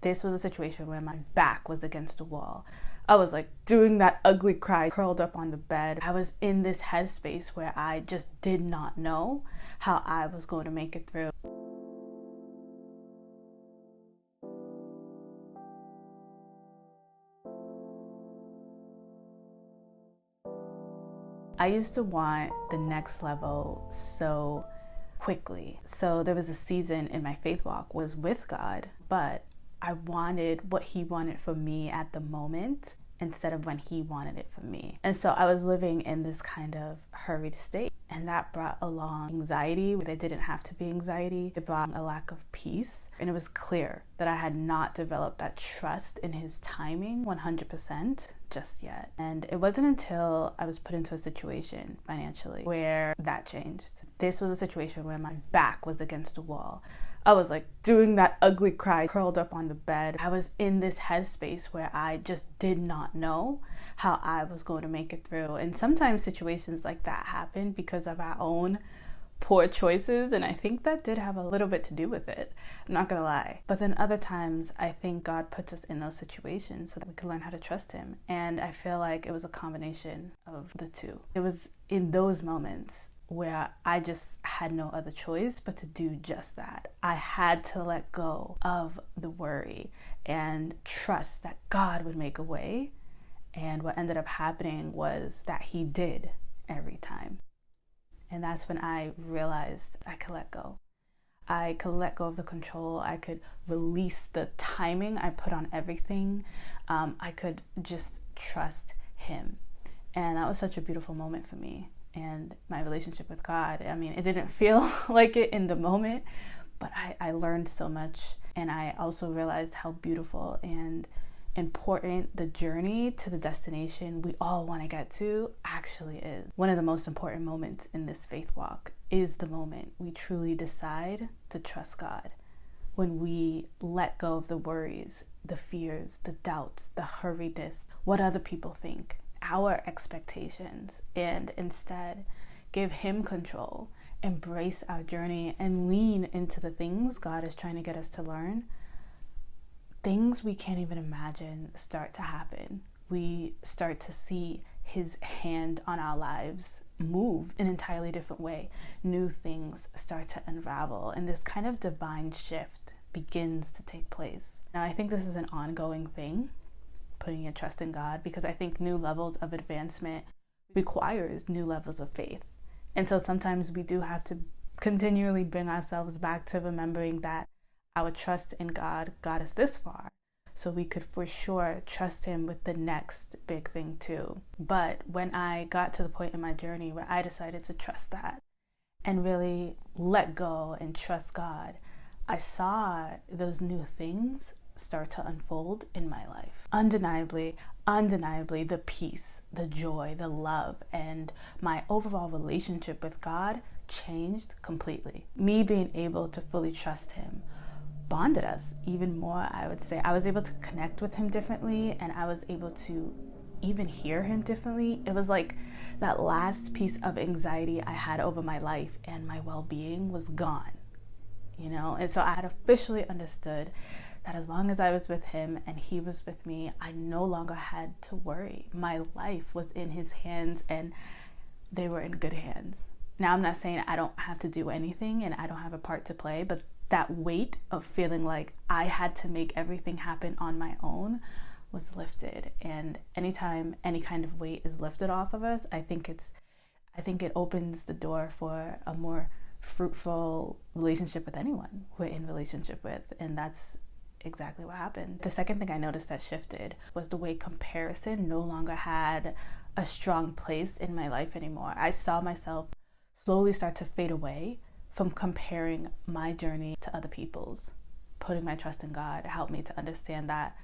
This was a situation where my back was against the wall. I was like doing that ugly cry, curled up on the bed. I was in this headspace where I just did not know how I was going to make it through. I used to want the next level so quickly. So there was a season in my faith walk was with God, but I wanted what he wanted for me at the moment instead of when he wanted it for me. And so I was living in this kind of hurried state, and that brought along anxiety where there didn't have to be anxiety. It brought a lack of peace, and it was clear that I had not developed that trust in his timing 100% just yet. And it wasn't until I was put into a situation financially where that changed. This was a situation where my back was against the wall. I was like doing that ugly cry, curled up on the bed. I was in this headspace where I just did not know how I was going to make it through. And sometimes situations like that happen because of our own poor choices, and I think that did have a little bit to do with it. I'm not gonna lie. But then other times I think God puts us in those situations so that we can learn how to trust him. And I feel like it was a combination of the two. It was in those moments where I just had no other choice but to do just that. I had to let go of the worry and trust that God would make a way. And what ended up happening was that he did every time. And that's when I realized I could let go. I could let go of the control. I could release the timing I put on everything. I could just trust him. And that was such a beautiful moment for me. And my relationship with God, I mean, it didn't feel like it in the moment, but I learned so much. And I also realized how beautiful and important the journey to the destination we all want to get to actually is. One of the most important moments in this faith walk is the moment we truly decide to trust God. When we let go of the worries, the fears, the doubts, the hurriedness, what other people think, our expectations, and instead give him control, embrace our journey, and lean into the things God is trying to get us to learn. Things we can't even imagine start to happen. We start to see his hand on our lives move in an entirely different way. New things start to unravel, and this kind of divine shift begins to take place. Now, I think this is an ongoing thing, putting your trust in God, because I think new levels of advancement requires new levels of faith. And so sometimes we do have to continually bring ourselves back to remembering that our trust in God got us this far, so we could for sure trust him with the next big thing too. But when I got to the point in my journey where I decided to trust that and really let go and trust God, I saw those new things start to unfold in my life. Undeniably, the peace, the joy, the love, and my overall relationship with God changed completely. Me being able to fully trust him bonded us even more, I would say. I was able to connect with him differently, and I was able to even hear him differently. It was like that last piece of anxiety I had over my life and my well-being was gone, you know? And so I had officially understood that as long as I was with him and he was with me, I no longer had to worry. My life was in his hands, and they were in good hands. Now, I'm not saying I don't have to do anything and I don't have a part to play, but that weight of feeling like I had to make everything happen on my own was lifted. And anytime any kind of weight is lifted off of us, I think it opens the door for a more fruitful relationship with anyone we're in relationship with. And that's exactly what happened. The second thing I noticed that shifted was the way comparison no longer had a strong place in my life anymore. I saw myself slowly start to fade away from comparing my journey to other people's. Putting my trust in God helped me to understand that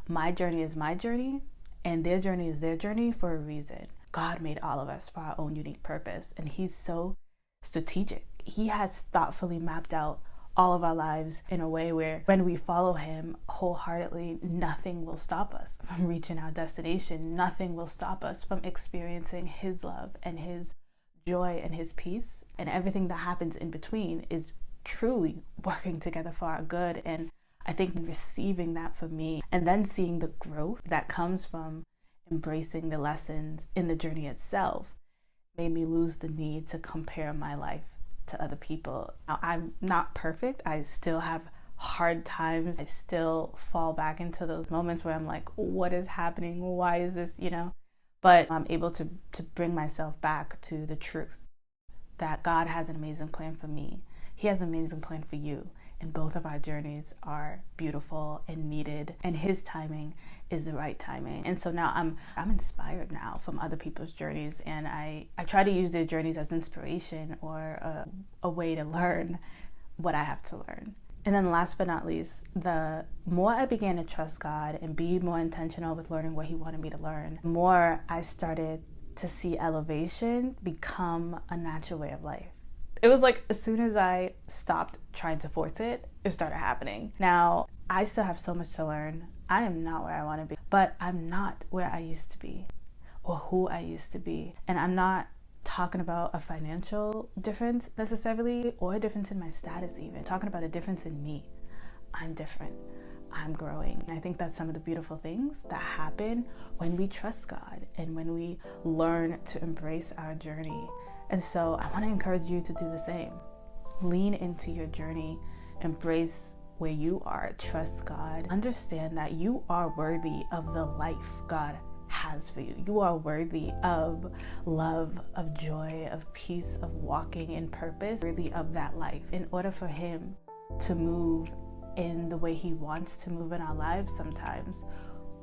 my journey is my journey and their journey is their journey for a reason. God made all of us for our own unique purpose, and he's so strategic. He has thoughtfully mapped out all of our lives in a way where when we follow him wholeheartedly, nothing will stop us from reaching our destination. Nothing will stop us from experiencing his love and his joy and his peace, and everything that happens in between is truly working together for our good. And I think receiving that for me and then seeing the growth that comes from embracing the lessons in the journey itself made me lose the need to compare my life to other people. Now, I'm not perfect. I still have hard times. I still fall back into those moments where I'm like, what is happening? Why is this, But I'm able to bring myself back to the truth that God has an amazing plan for me. He has an amazing plan for you. And both of our journeys are beautiful and needed. And His timing is the right timing. And so now I'm inspired now from other people's journeys. And I try to use their journeys as inspiration or a way to learn what I have to learn. And then last but not least, the more I began to trust God and be more intentional with learning what He wanted me to learn, the more I started to see elevation become a natural way of life. It was like as soon as I stopped trying to force it, it started happening. Now, I still have so much to learn. I am not where I want to be, but I'm not where I used to be or who I used to be. And I'm not talking about a financial difference necessarily or a difference in my status even. I'm talking about a difference in me. I'm different. I'm growing. And I think that's some of the beautiful things that happen when we trust God and when we learn to embrace our journey. And so I want to encourage you to do the same. Lean into your journey, embrace where you are, trust God, understand that you are worthy of the life God has for you. You are worthy of love, of joy, of peace, of walking in purpose, worthy of that life. In order for Him to move in the way He wants to move in our lives sometimes,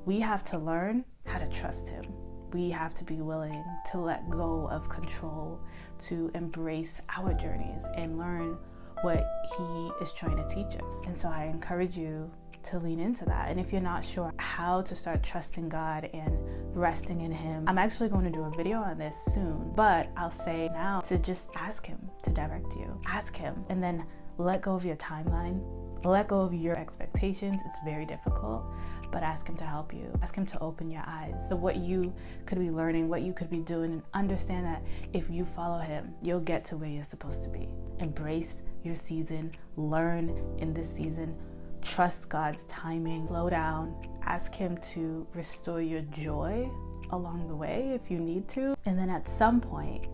we have to learn how to trust Him. We have to be willing to let go of control, to embrace our journeys and learn what He is trying to teach us. And so I encourage you to lean into that. And if you're not sure how to start trusting God and resting in Him, I'm actually going to do a video on this soon, but I'll say now to just ask Him to direct you. Ask Him and then let go of your timeline. Let go of your expectations. It's very difficult, but ask Him to help you. Ask Him to open your eyes to what you could be learning, what you could be doing, and understand that if you follow Him, you'll get to where you're supposed to be. Embrace your season. Learn in this season. Trust God's timing. Slow down. Ask Him to restore your joy along the way if you need to. And then at some point,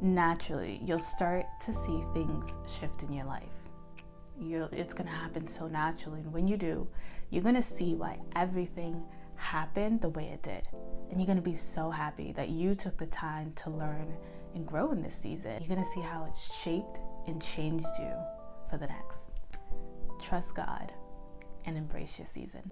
naturally, you'll start to see things shift in your life. It's going to happen so naturally. And when you do, you're going to see why everything happened the way it did. And you're going to be so happy that you took the time to learn and grow in this season. You're going to see how it's shaped and changed you for the next. Trust God and embrace your season.